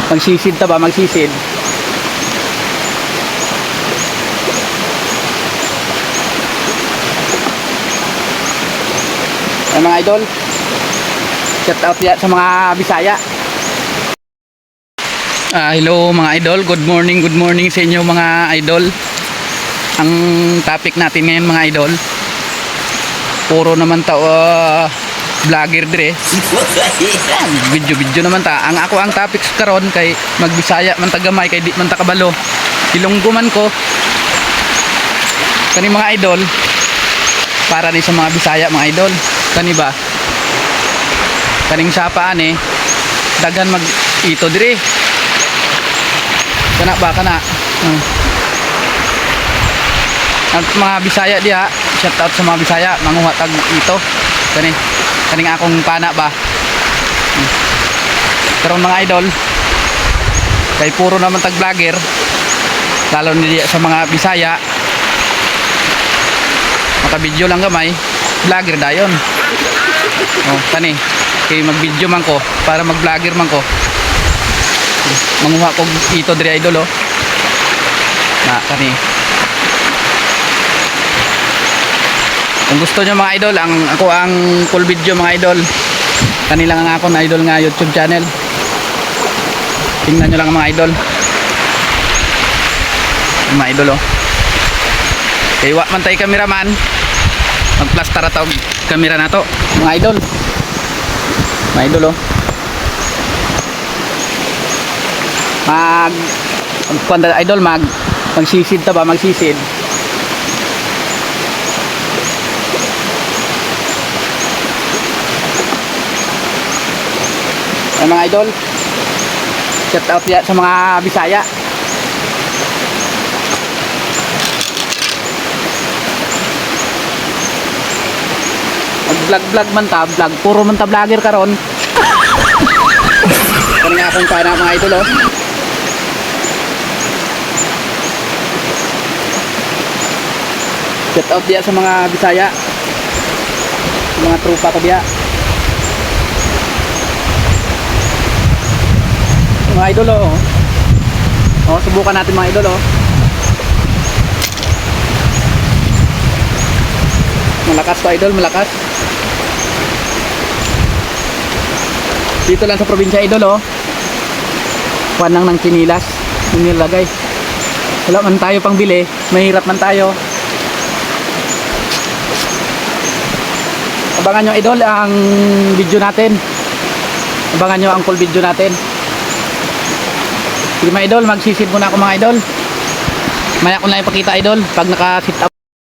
Magsisid ta ba? Magsisid. Ay mga idol, shout out ya sa mga Bisaya. Hello mga idol, good morning sa inyo mga idol. Ang topic natin ngayon mga idol, puro naman tao vlogger dire. Video naman ta. Ang topic karon kay magbisaya man tagamay kay di man ta kabalo. Ilonggo man ko. Kani mga idol, para ni sa mga Bisaya mga idol. Kani ba? Kaning sapaan daghan mag ito dire. Kana ba kana? Ang mga Bisaya diha, shout out sa mga Bisaya, manguha tag ito. Kaning akong pana ba. Pero mga idol, kay puro naman tag vlogger, lalo na sa mga Bisaya, maka video lang gamay, vlogger dayon. Kay mag video man ko para mag vlogger man ko, manguha ko ito dire idol kung gusto nyo mga idol, ako ang full video mga idol, kanila nga ako na idol nga YouTube channel. Tingnan nyo lang mga idol, mga idol kay wa man tay cameraman, magplaster atog camera na to mga idol. Mga idol magsisid ta ba? Magsisid. Ay mga idol, shout out ya sa mga Bisaya. Mag vlog man ta, puro man ta vlogger karon. Kani nga akong pana mga idol shout out dia sa mga Bisaya, sa mga trupa ko dia. Mga idol subukan natin mga idol malakas to idol, malakas. Dito lang sa probinsya idol kuwan lang ng chinilas yung nilagay. Wala man tayo pang bili, mahirap man tayo. Abangan nyo idol ang video natin, abangan nyo ang full video natin. Sige mga idol, magsisid muna ako mga idol. Maya ko lang ipakita idol pag naka sit up.